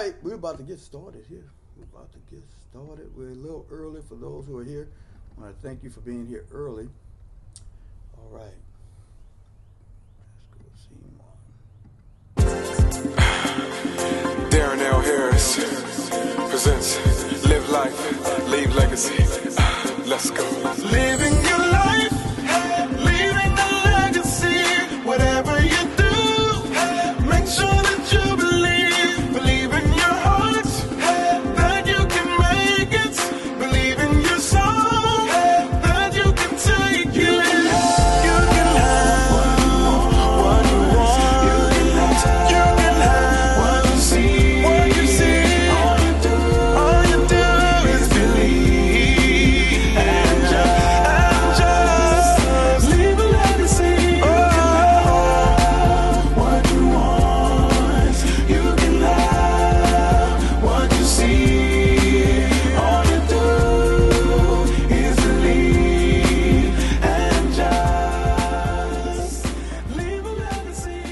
right, we're about to get started here. We're about to get started. We're a little early for those who are here. I want to thank you for being here early. All right. Let's go see one. Darrin L. Harris presents Live Life, Leave Legacy. Let's go. Living your life, leaving a legacy. Whatever you do, make sure that you believe in your heart, that you can make it. Believe in your soul, that you can take it. You can have what you want. You can have what you see. All you do is believe and just leave a legacy. Oh, what you want, you can have what you see. All you do is believe and just leave a legacy.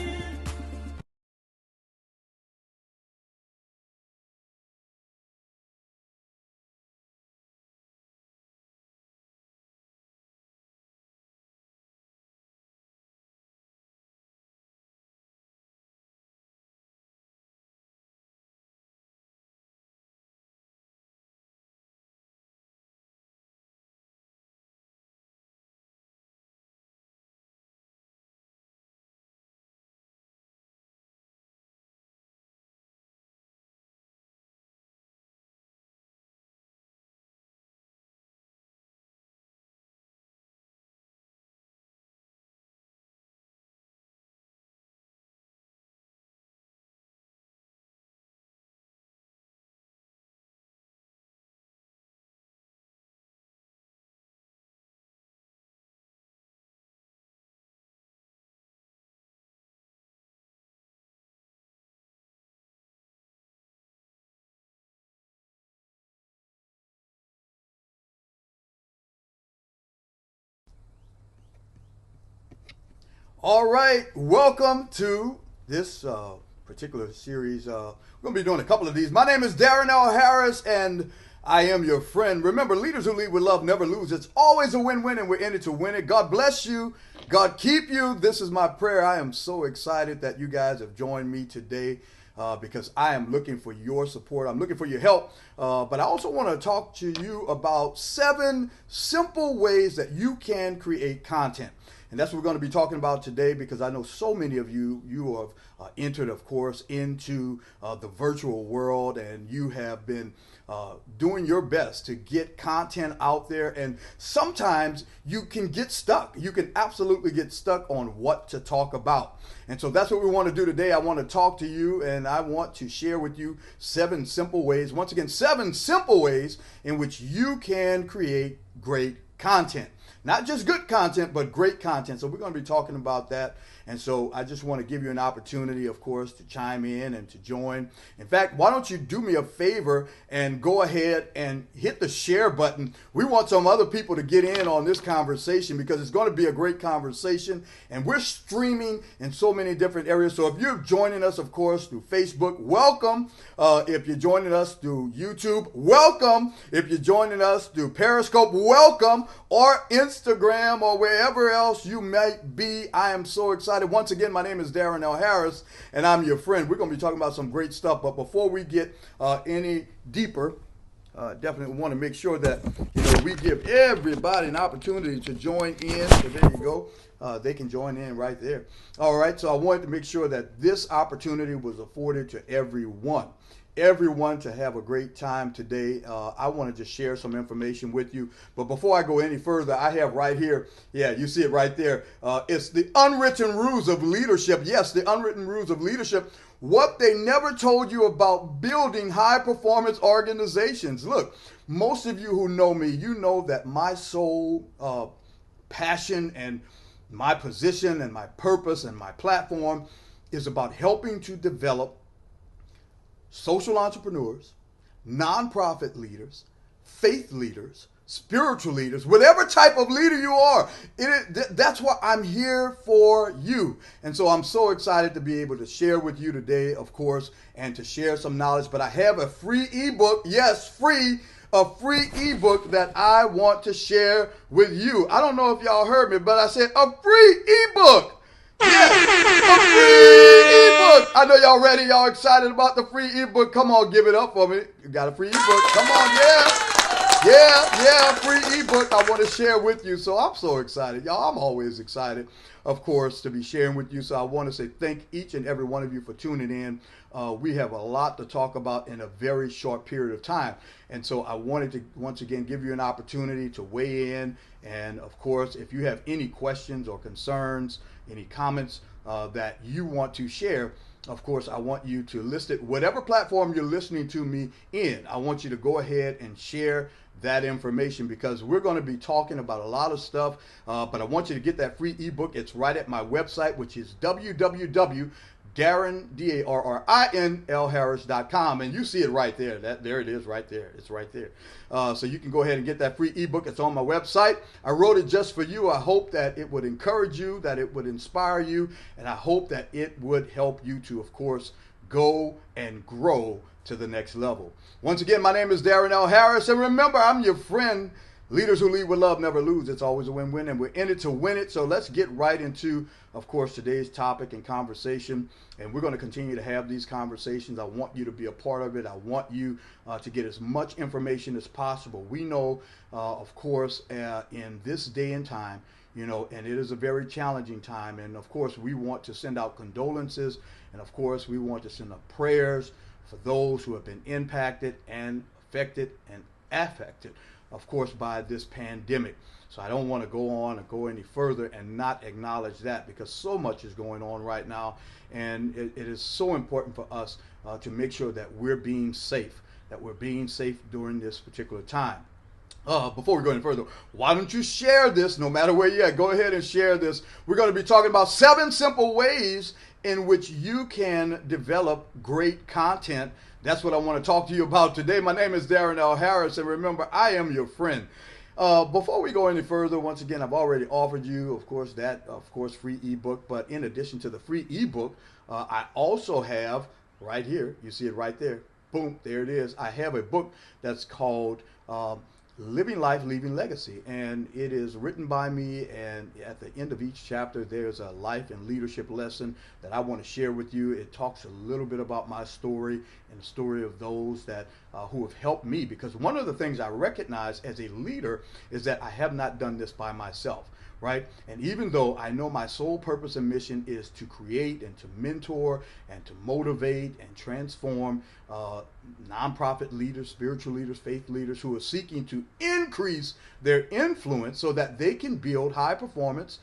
All right, welcome to this particular series. We're going to be doing a couple of these. My name is Darrin L. Harris, and I am your friend. Remember, leaders who lead with love never lose. It's always a win-win, and we're in it to win it. God bless you. God keep you. This is my prayer. I am so excited that you guys have joined me today because I am looking for your support. I'm looking for your help. But I also want to talk to you about 7 simple ways that you can create content. And that's what we're going to be talking about today, because I know so many of you have entered, of course, into the virtual world, and you have been doing your best to get content out there. And sometimes you can get stuck. You can absolutely get stuck on what to talk about. And so that's what we want to do today. I want to talk to you, and I want to share with you 7 simple ways. Once again, 7 simple ways in which you can create great content. Not just good content, but great content. So we're going to be talking about that. And so I just want to give you an opportunity, of course, to chime in and to join. In fact, why don't you do me a favor and go ahead and hit the share button. We want some other people to get in on this conversation, because it's going to be a great conversation. And we're streaming in so many different areas. So if you're joining us, of course, through Facebook, welcome. If you're joining us through YouTube, welcome. If you're joining us through Periscope, welcome. Or Instagram, or wherever else you might be. I am so excited. Once again, my name is Darrin L. Harris, and I'm your friend. We're going to be talking about some great stuff. But before we get any deeper, definitely want to make sure that we give everybody an opportunity to join in. So there you go. They can join in right there. All right. So I wanted to make sure that this opportunity was afforded to everyone to have a great time today. I want to just share some information with you. But before I go any further, I have right here, you see it right there. It's the unwritten rules of leadership. Yes, the unwritten rules of leadership. What they never told you about building high performance organizations. Look, most of you who know me, you know that my sole passion and my position and my purpose and my platform is about helping to develop social entrepreneurs, nonprofit leaders, faith leaders, spiritual leaders, whatever type of leader you are. That's what I'm here for you. And so I'm so excited to be able to share with you today, of course, and to share some knowledge. But I have a free ebook, yes, free, a free ebook that I want to share with you. I don't know if y'all heard me, but I said a free ebook. Yes, a free ebook. I know y'all ready. Y'all excited about the free ebook. Come on, give it up for me. You got a free ebook. Come on, yeah. Yeah, free ebook I want to share with you. So I'm so excited. Y'all, I'm always excited, of course, to be sharing with you. So I want to say thank each and every one of you for tuning in. We have a lot to talk about in a very short period of time. And so I wanted to once again give you an opportunity to weigh in. And of course, if you have any questions or concerns, any comments that you want to share, of course, I want you to list it, whatever platform you're listening to me in. I want you to go ahead and share that information, because we're going to be talking about a lot of stuff, but I want you to get that free ebook. It's right at my website, which is www.darrinlharris.com, and you see it right there. There it is right there. It's right there. So you can go ahead and get that free ebook. It's on my website. I wrote it just for you. I hope that it would encourage you, that it would inspire you, and I hope that it would help you to, of course, go and grow to the next level. Once again, my name is Darrin L. Harris, and remember, I'm your friend. Leaders who lead with love never lose. It's always a win-win, and we're in it to win it. So let's get right into, of course, today's topic and conversation. And we're going to continue to have these conversations. I want you to be a part of it. I want you to get as much information as possible. We know, of course, in this day and time, and it is a very challenging time. And of course, we want to send out condolences. And of course, we want to send out prayers for those who have been impacted and affected, of course, by this pandemic. So I don't want to go on and go any further and not acknowledge that, because so much is going on right now. And it is so important for us to make sure that we're being safe, during this particular time. Before we go any further, why don't you share this? No matter where you're at, go ahead and share this. We're going to be talking about 7 simple ways in which you can develop great content. That's what I want to talk to you about today. My name is Darrin L. Harris, and remember, I am your friend. Before we go any further, once again, I've already offered you, of course, free ebook. But in addition to the free ebook, I also have right here, you see it right there, boom, there it is. I have a book that's called Living Life, Leaving Legacy, and it is written by me, and at the end of each chapter there's a life and leadership lesson that I want to share with you. It talks a little bit about my story and the story of those that who have helped me, because one of the things I recognize as a leader is that I have not done this by myself. Right? And even though I know my sole purpose and mission is to create and to mentor and to motivate and transform nonprofit leaders, spiritual leaders, faith leaders who are seeking to increase their influence so that they can build high performance,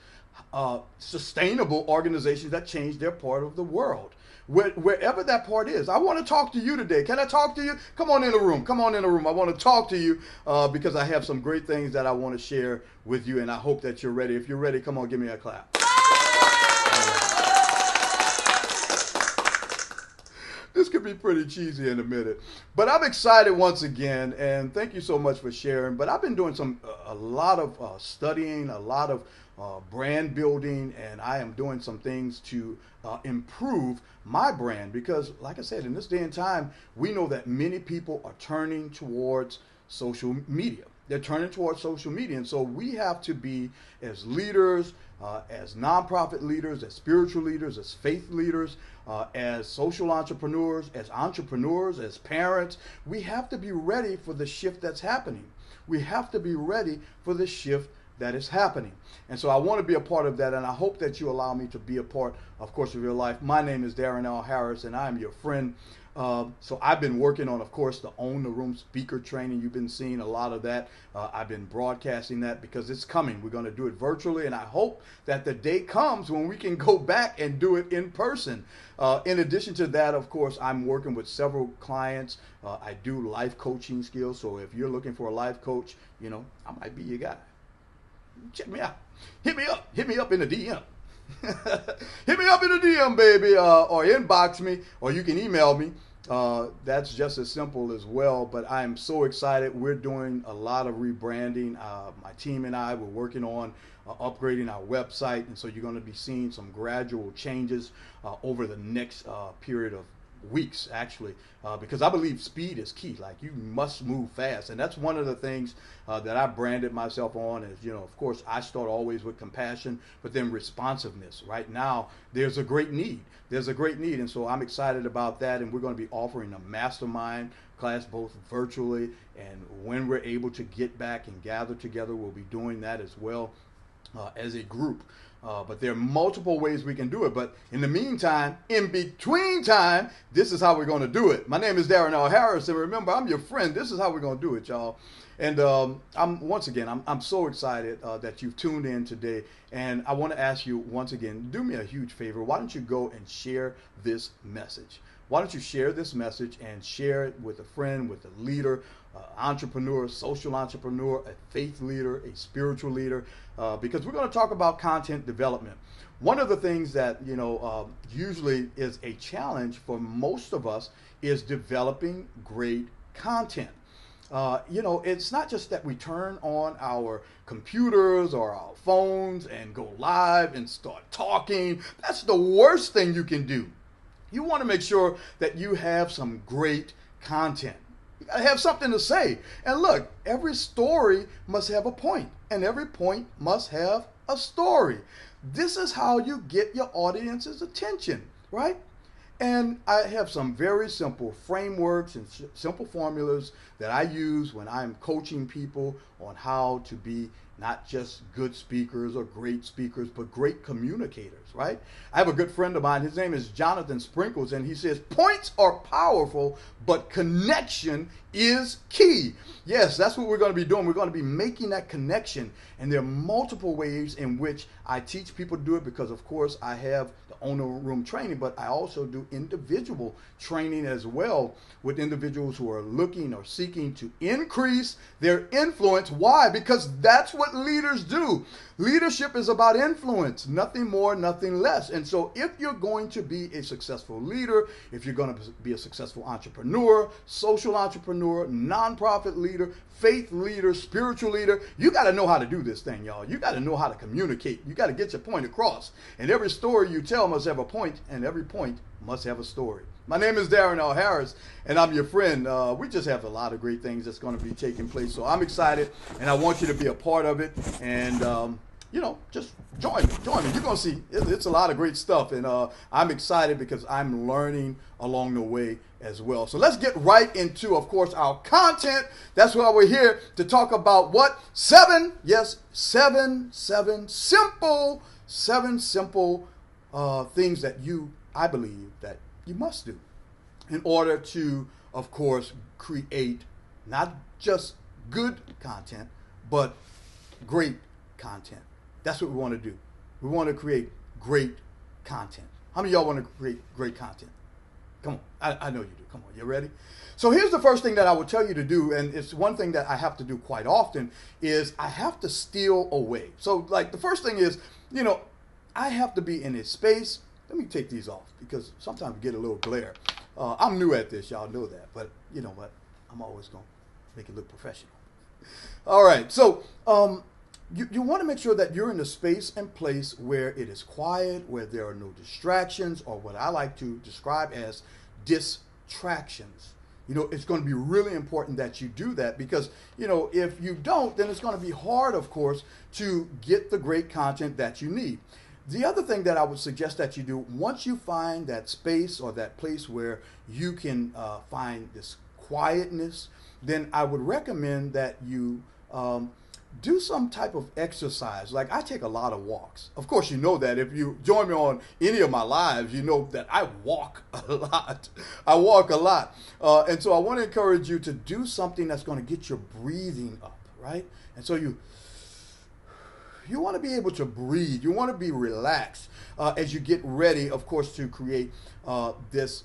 sustainable organizations that change their part of the world. Wherever that part is, I want to talk to you today. Can I talk to you? Come on in the room. Come on in the room. I want to talk to you because I have some great things that I want to share with you, and I hope that you're ready. If you're ready, come on, give me a clap. This could be pretty cheesy in a minute, but I'm excited once again, and thank you so much for sharing. But I've been doing a lot of studying, a lot of brand building, and I am doing some things to improve my brand, because like I said, in this day and time, we know that many people are turning towards social media. They're turning towards social media, and so we have to be, as leaders, as nonprofit leaders, as spiritual leaders, as faith leaders, as social entrepreneurs, as parents, we have to be ready for the shift that's happening. We have to be ready for the shift that is happening. And so I want to be a part of that, and I hope that you allow me to be a part, of course, of your life. My name is Darrin L. Harris, and I am your friend. So I've been working on, of course, the Own the Room speaker training. You've been seeing a lot of that. I've been broadcasting that because it's coming. We're going to do it virtually, and I hope that the day comes when we can go back and do it in person. In addition to that, of course, I'm working with several clients. I do life coaching skills. So if you're looking for a life coach, I might be your guy. Check me out. Hit me up in the DM. Hit me up in the DM, baby, or inbox me, or you can email me. That's just as simple as well. But I'm so excited. We're doing a lot of rebranding. My team and I, we're working on upgrading our website. And so you're going to be seeing some gradual changes over the next period of weeks, actually, because I believe speed is key. Like, you must move fast, and that's one of the things that I branded myself on. Is, of course, I start always with compassion, but then responsiveness. Right now, there's a great need. And so I'm excited about that. And we're going to be offering a mastermind class both virtually, and when we're able to get back and gather together, we'll be doing that as well as a group. But there are multiple ways we can do it. But in the meantime, in between time, this is how we're going to do it. My name is Darrin Harris, and remember, I'm your friend. This is how we're going to do it, y'all. And I'm so excited that you've tuned in today. And I want to ask you once again, do me a huge favor. Why don't you go and share this message? Why don't you share this message and share it with a friend, with a leader, entrepreneur, social entrepreneur, a faith leader, a spiritual leader, because we're going to talk about content development. One of the things that usually is a challenge for most of us is developing great content. It's not just that we turn on our computers or our phones and go live and start talking. That's the worst thing you can do. You want to make sure that you have some great content. You got to have something to say. And look, every story must have a point, and every point must have a story. This is how you get your audience's attention, right? And I have some very simple frameworks and simple formulas that I use when I'm coaching people on how to be not just good speakers or great speakers, but great communicators, right? I have a good friend of mine. His name is Jonathan Sprinkles, and he says, points are powerful, but connection is key. Yes, that's what we're going to be doing. We're going to be making that connection. And there are multiple ways in which I teach people to do it because, of course, I have the owner room training, but I also do individual training as well with individuals who are looking or seeking to increase their influence. Why? Because that's what leaders do. Leadership is about influence, nothing more, nothing less. And so if you're going to be a successful leader, if you're going to be a successful entrepreneur, social entrepreneur, nonprofit leader, faith leader, spiritual leader, you got to know how to do this thing, y'all. You got to know how to communicate. You got to get your point across. And every story you tell must have a point, and every point must have a story. My name is Darrin Harris, and I'm your friend. We just have a lot of great things that's going to be taking place. So I'm excited, and I want you to be a part of it. And, just join me. You're going to see it's a lot of great stuff. And I'm excited because I'm learning along the way as well. So let's get right into, of course, our content. That's why we're here to talk about what? Seven simple things that I believe that you must do in order to, of course, create not just good content, but great content. That's what we want to do. We want to create great content. How many of y'all want to create great content? Come on. I know you do. Come on. You ready? So here's the first thing that I would tell you to do, and it's one thing that I have to do quite often, is I have to steal away. So, like, the first thing is, I have to be in a space. Let me take these off because sometimes we get a little glare. I'm new at this, y'all know that. But you know what? I'm always going to make it look professional. All right. So you want to make sure that you're in a space and place where it is quiet, where there are no distractions, or what I like to describe as distractions. It's going to be really important that you do that because, if you don't, then it's going to be hard, of course, to get the great content that you need. The other thing that I would suggest that you do, once you find that space or that place where you can find this quietness, then I would recommend that you do some type of exercise. Like, I take a lot of walks. Of course, you know that. If you join me on any of my lives, you know that I walk a lot. And so I want to encourage you to do something that's going to get your breathing up, right? And so you want to be able to breathe. You want to be relaxed as you get ready, of course, to create this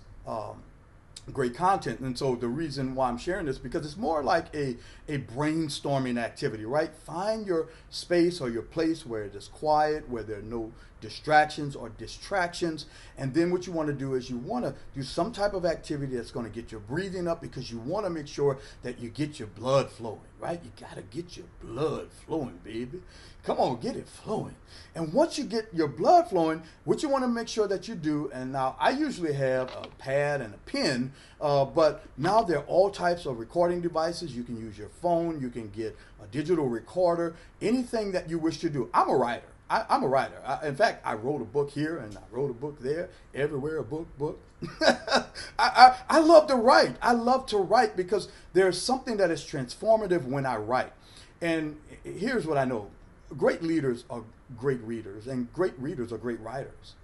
great content. And so the reason why I'm sharing this, because it's more like a brainstorming activity, right? Find your space or your place where it is quiet, where there are no distractions or distractions. And then what you want to do is you want to do some type of activity that's going to get your breathing up, because you want to make sure that you get your blood flowing, right? You got to get your blood flowing, baby. Come on, get it flowing. And once you get your blood flowing, what you want to make sure that you do, and now I usually have a pad and a pen, but now there are all types of recording devices. You can use your phone, you can get a digital recorder, anything that you wish to do. I'm a writer. I'm a writer. In fact, I wrote a book here and I wrote a book there, everywhere a book. I love to write. I love to write because there's something that is transformative when I write. And here's what I know. Great leaders are great readers, and great readers are great writers.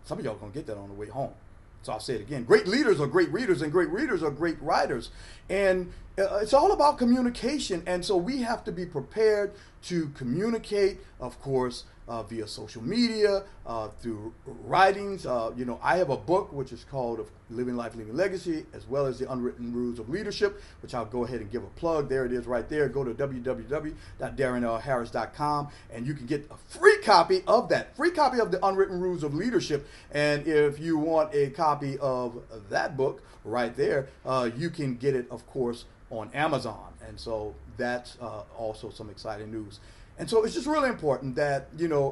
Some of y'all are going to get that on the way home. So I'll say it again. Great leaders are great readers, and great readers are great writers. And it's all about communication. And so we have to be prepared to communicate, of course, via social media, through writings. I have a book which is called Living Life, Leaving Legacy, as well as the Unwritten Rules of Leadership, which I'll go ahead and give a plug. There it is right there. Go to www.darrinlharris.com and you can get a free copy of that, free copy of the Unwritten Rules of Leadership. And if you want a copy of that book right there, you can get it, of course, on Amazon. And so that's also some exciting news. And so it's just really important that,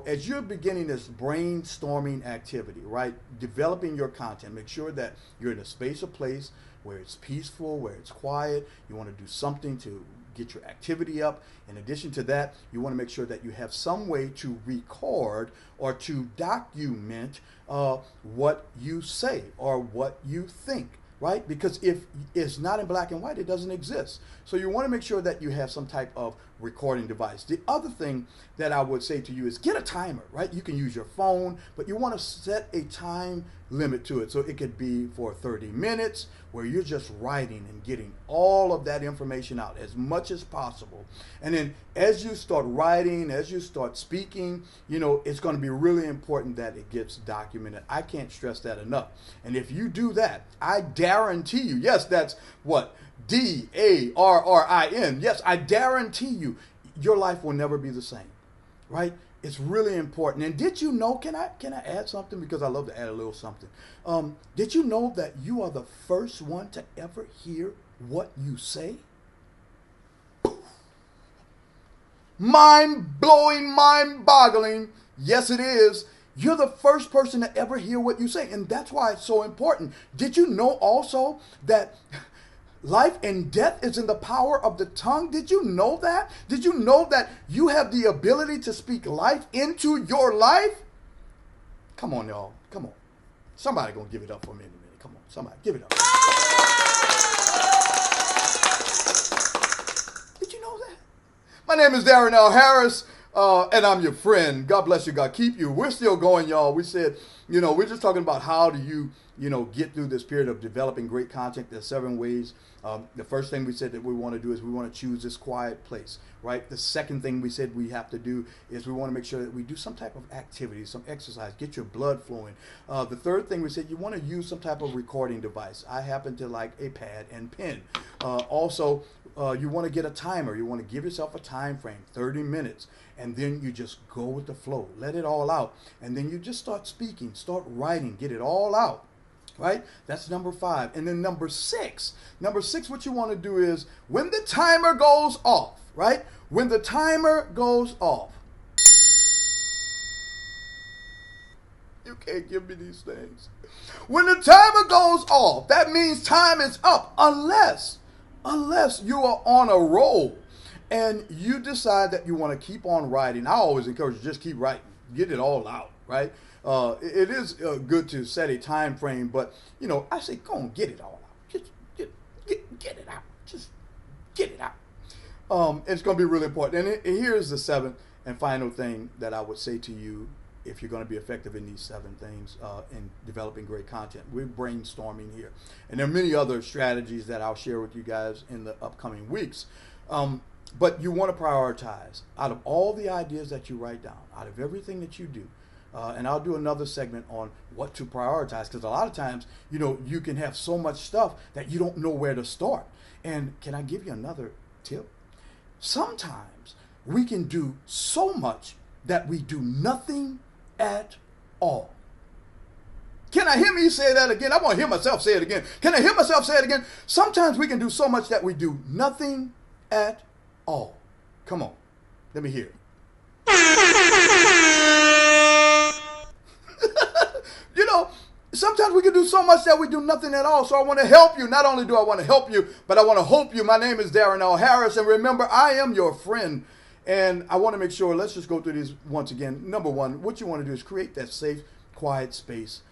as you're beginning this brainstorming activity, right, developing your content, make sure that you're in a space or place where it's peaceful, where it's quiet. You want to do something to get your activity up. In addition to that, you want to make sure that you have some way to record or to document what you say or what you think. Right? Because if it's not in black and white, it doesn't exist. So you want to make sure that you have some type of recording device. The other thing that I would say to you is get a timer, right? You can use your phone, but you want to set a time limit to it. So it could be for 30 minutes where you're just writing and getting all of that information out as much as possible. And then as you start writing, as you start speaking, it's going to be really important that it gets documented. I can't stress that enough. And if you do that, I guarantee you, yes, that's what? DARRIN. Yes, I guarantee you, your life will never be the same, right? It's really important. And did you know, can I add something? Because I love to add a little something. Did you know that you are the first one to ever hear what you say? Mind-blowing, mind-boggling. Yes, it is. You're the first person to ever hear what you say. And that's why it's so important. Did you know also that life and death is in the power of the tongue? Did you know that? Did you know that you have the ability to speak life into your life? Come on, y'all. Come on. Somebody gonna give it up for me in a minute. Come on, somebody give it up. Did you know that? My name is Darrin L. Harris, and I'm your friend. God bless you. God keep you. We're still going, y'all. We said, we're just talking about how do you get through this period of developing great content. There's 7 ways. The first thing we said that we want to do is we want to choose this quiet place, right? The second thing we said we have to do is we want to make sure that we do some type of activity, some exercise, get your blood flowing. The third thing we said, you want to use some type of recording device. I happen to like a pad and pen. Also, you want to get a timer. You want to give yourself a time frame, 30 minutes. And then you just go with the flow. Let it all out. And then you just start speaking, start writing, get it all out. Right? That's number 5. And then number 6, what you want to do is when the timer goes off, right? When the timer goes off, you can't give me these things. When the timer goes off, that means time is up unless you are on a roll and you decide that you want to keep on writing. I always encourage you, just keep writing, get it all out, right? It is good to set a time frame, but I say go on, get it all out. Just get it out. Just get it out. It's going to be really important. And here's the 7th and final thing that I would say to you if you're going to be effective in these 7 things in developing great content. We're brainstorming here, and there are many other strategies that I'll share with you guys in the upcoming weeks. But you want to prioritize out of all the ideas that you write down, out of everything that you do. And I'll do another segment on what to prioritize, because a lot of times, you can have so much stuff that you don't know where to start. And can I give you another tip? Sometimes we can do so much that we do nothing at all. Can I hear me say that again? I want to hear myself say it again. Can I hear myself say it again? Sometimes we can do so much that we do nothing at all. Come on. Let me hear it. You know, sometimes we can do so much that we do nothing at all. So I want to help you. Not only do I want to help you, but I want to hope you. My name is Darrin L. Harris. And remember, I am your friend. And I want to make sure, let's just go through these once again. Number one, what you want to do is create that safe, quiet space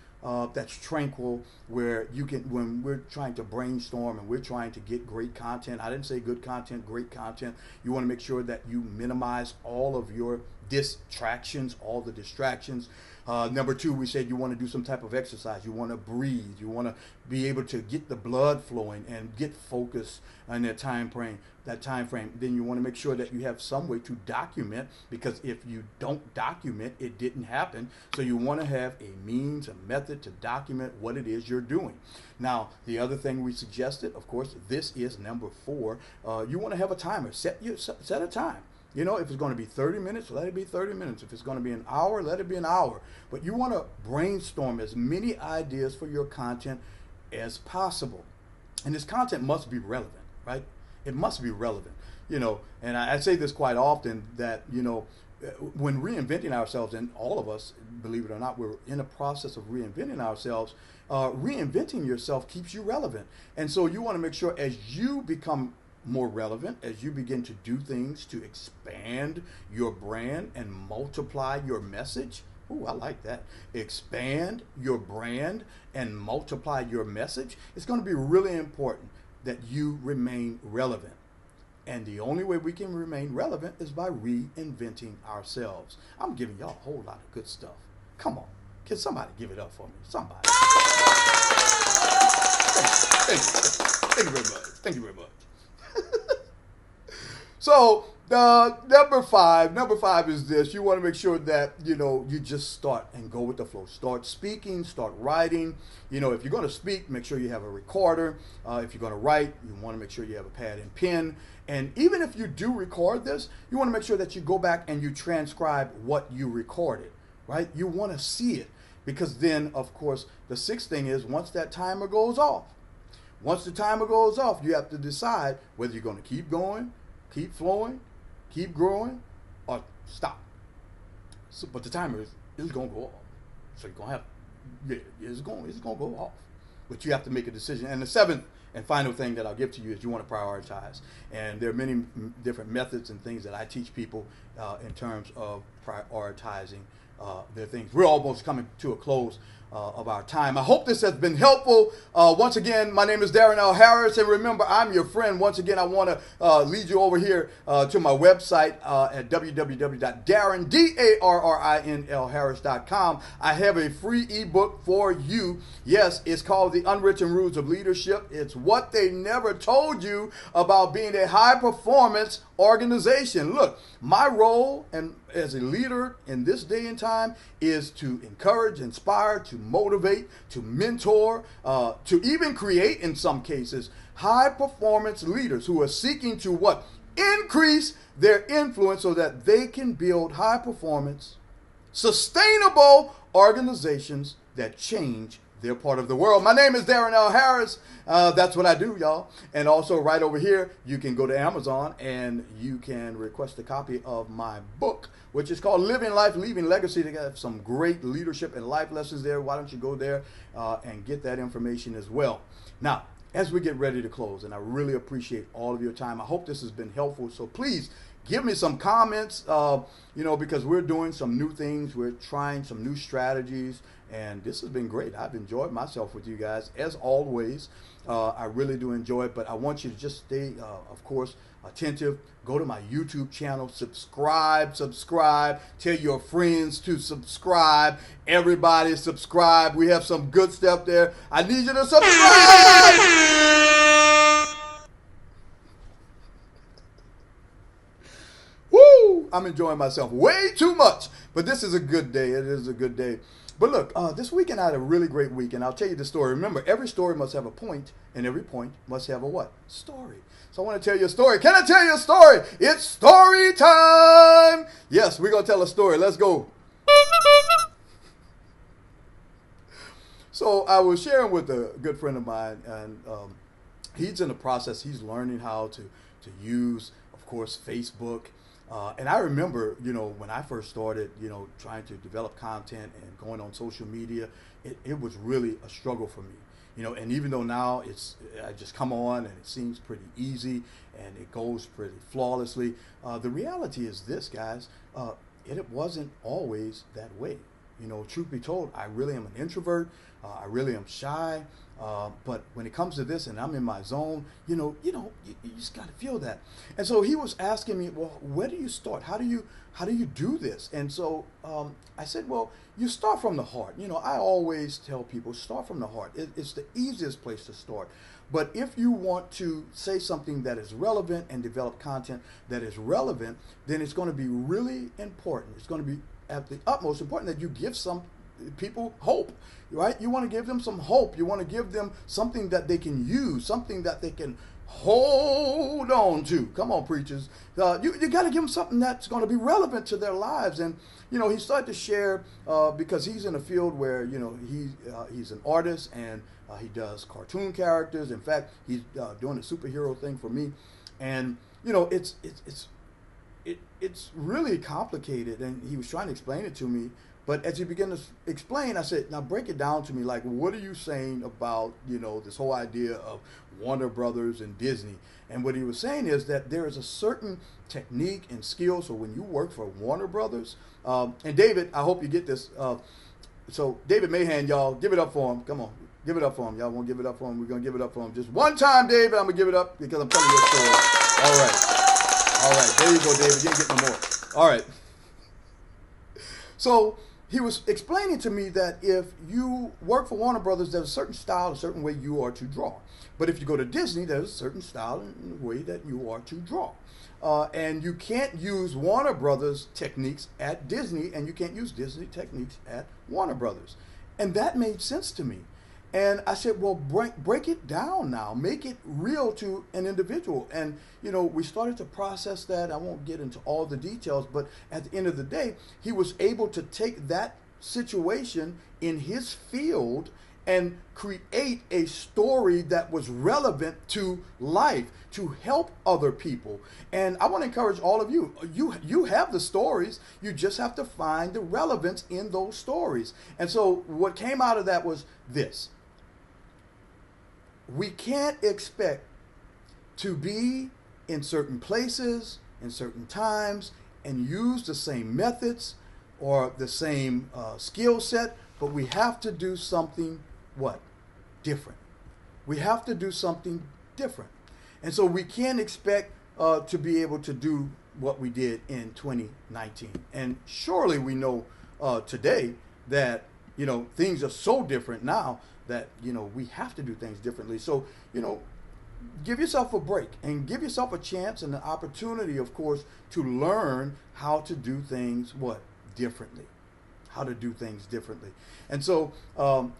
that's tranquil, where you can, when we're trying to brainstorm and we're trying to get great content. I didn't say good content, great content. You want to make sure that you minimize all of your distractions, all the distractions. Number two, we said you want to do some type of exercise. You want to breathe. You want to be able to get the blood flowing and get focused on that time frame. Then you want to make sure that you have some way to document, because if you don't document, it didn't happen. So you want to have a means, a method to document what it is you're doing. Now, the other thing we suggested, of course, this is number four. You want to have a timer. Set a time. You know, if it's going to be 30 minutes, let it be 30 minutes. If it's going to be an hour, let it be an hour. But you want to brainstorm as many ideas for your content as possible. And this content must be relevant, right? It must be relevant. You know, and I say this quite often, that, you know, when reinventing ourselves, and all of us, believe it or not, we're in a process of reinventing ourselves. Reinventing yourself keeps you relevant. And so you want to make sure, as you become more relevant, as you begin to do things to expand your brand and multiply your message. Ooh, I like that. Expand your brand and multiply your message. It's going to be really important that you remain relevant. And the only way we can remain relevant is by reinventing ourselves. I'm giving y'all a whole lot of good stuff. Come on. Can somebody give it up for me? Somebody. Thank you very much. Thank you very much. So number five is this. You want to make sure that, you know, you just start and go with the flow. Start speaking, start writing. You know, if you're going to speak, make sure you have a recorder. If you're going to write, you want to make sure you have a pad and pen. And even if you do record this, you want to make sure that you go back and you transcribe what you recorded, right? You want to see it, because then, of course, the sixth thing is, once that timer goes off, you have to decide whether you're going to keep going, keep flowing, keep growing, or stop. So, but the timer is going to go off. So you're going to have, it's going to go off. But you have to make a decision. And the seventh and final thing that I'll give to you is you want to prioritize. And there are many different methods and things that I teach people in terms of prioritizing their things. We're almost coming to a close of our time. I hope this has been helpful. Once again, my name is Darrin L. Harris, and remember, I'm your friend. Once again, I want to lead you over here to my website at www.darrinlharris.com. I have a free ebook for you. Yes, it's called The Unwritten Rules of Leadership. It's what they never told you about being a high-performance organization. Look, my role and as a leader in this day and time is to encourage, inspire, to motivate, to mentor, to even create, in some cases, high performance leaders who are seeking to what? Increase their influence so that they can build high performance, sustainable organizations that change their part of the world. My name is Darrin L. Harris. That's what I do, y'all. And also right over here, you can go to Amazon and you can request a copy of my book, which is called Living Life, Leaving Legacy. They have some great leadership and life lessons there. Why don't you go there and get that information as well. Now, as we get ready to close, and I really appreciate all of your time. I hope this has been helpful. So please give me some comments, because we're doing some new things. We're trying some new strategies. And this has been great. I've enjoyed myself with you guys, as always. I really do enjoy it, but I want you to just stay, of course, attentive. Go to my YouTube channel, subscribe. Tell your friends to subscribe. Everybody subscribe. We have some good stuff there. I need you to subscribe. Woo! I'm enjoying myself way too much, but this is a good day. It is a good day. But look, this weekend I had a really great weekend. I'll tell you the story. Remember, every story must have a point, and every point must have a what? Story. So I want to tell you a story. Can I tell you a story? It's story time. Yes, we're going to tell a story. Let's go. So I was sharing with a good friend of mine, and he's in the process. He's learning how to use, of course, Facebook. And I remember, when I first started, trying to develop content and going on social media, it was really a struggle for me. And even though now I just come on and it seems pretty easy and it goes pretty flawlessly, the reality is this, guys, it wasn't always that way. Truth be told, I really am an introvert. I really am shy. But when it comes to this and I'm in my zone, you just got to feel that. And so he was asking me, well, where do you start? How do you do this? And so I said, well, you start from the heart. I always tell people, start from the heart. It's the easiest place to start. But if you want to say something that is relevant and develop content that is relevant, then it's going to be really important. It's going to be at the utmost important that you give some people hope, right? You want to give them some hope. You want to give them something that they can use, something that they can hold on to. Come on, preachers. You got to give them something that's going to be relevant to their lives. And, he started to share because he's in a field where, he's an artist and he does cartoon characters. In fact, he's doing a superhero thing for me. And, it's really complicated, and he was trying to explain it to me. But as he began to explain, I said, now break it down to me. Like, what are you saying about, this whole idea of Warner Brothers and Disney? And what he was saying is that there is a certain technique and skill. So when you work for Warner Brothers, and David, I hope you get this. So David Mahan, y'all, give it up for him. Come on, give it up for him. Y'all won't give it up for him. We're going to give it up for him. Just one time, David, I'm going to give it up because I'm telling you a story. All right. All right, there you go, David. You ain't getting no more. All right. So he was explaining to me that if you work for Warner Brothers, there's a certain style, a certain way you are to draw. But if you go to Disney, there's a certain style and way that you are to draw. And you can't use Warner Brothers techniques at Disney, and you can't use Disney techniques at Warner Brothers. And that made sense to me. And I said, well, break it down now. Make it real to an individual. And, we started to process that. I won't get into all the details, but at the end of the day, he was able to take that situation in his field and create a story that was relevant to life, to help other people. And I want to encourage all of you. You have the stories. You just have to find the relevance in those stories. And so what came out of that was this. We can't expect to be in certain places, in certain times, and use the same methods or the same skill set, but we have to do something, what? Different. We have to do something different. And so we can't expect to be able to do what we did in 2019. And surely we know today that, things are so different now that, we have to do things differently. So, give yourself a break and give yourself a chance and an opportunity, of course, to learn how to do things, differently. How to do things differently. And so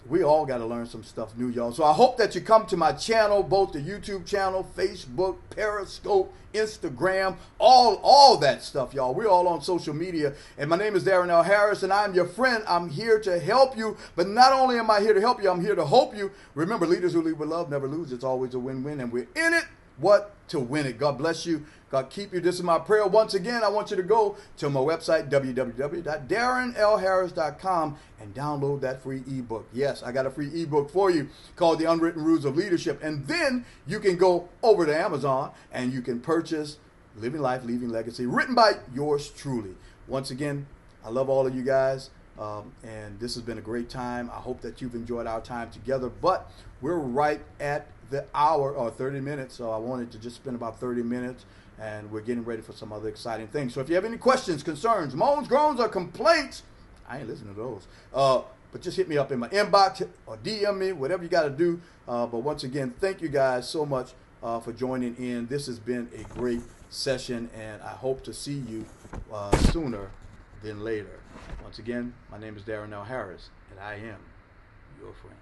we all got to learn some stuff new, y'all. So I hope that you come to my channel, both the YouTube channel, Facebook, Periscope, Instagram, all that stuff, y'all. We're all on social media. And my name is Darrin L. Harris, and I'm your friend. I'm here to help you. But not only am I here to help you, I'm here to hope you. Remember, leaders who lead with love never lose. It's always a win-win, and we're in it. To win it. God bless you. God keep you. This is my prayer. Once again, I want you to go to my website, www.darrinlharris.com, and download that free ebook. Yes, I got a free ebook for you called The Unwritten Rules of Leadership. And then you can go over to Amazon and you can purchase Living Life, Leaving Legacy, written by yours truly. Once again, I love all of you guys. And this has been a great time. I hope that you've enjoyed our time together. But we're right at the hour or 30 minutes. So I wanted to just spend about 30 minutes. And we're getting ready for some other exciting things. So if you have any questions, concerns, moans, groans, or complaints, I ain't listening to those. But just hit me up in my inbox or DM me, whatever you got to do. But once again, thank you guys so much for joining in. This has been a great session, and I hope to see you sooner than later. Once again, my name is Darrin L. Harris, and I am your friend.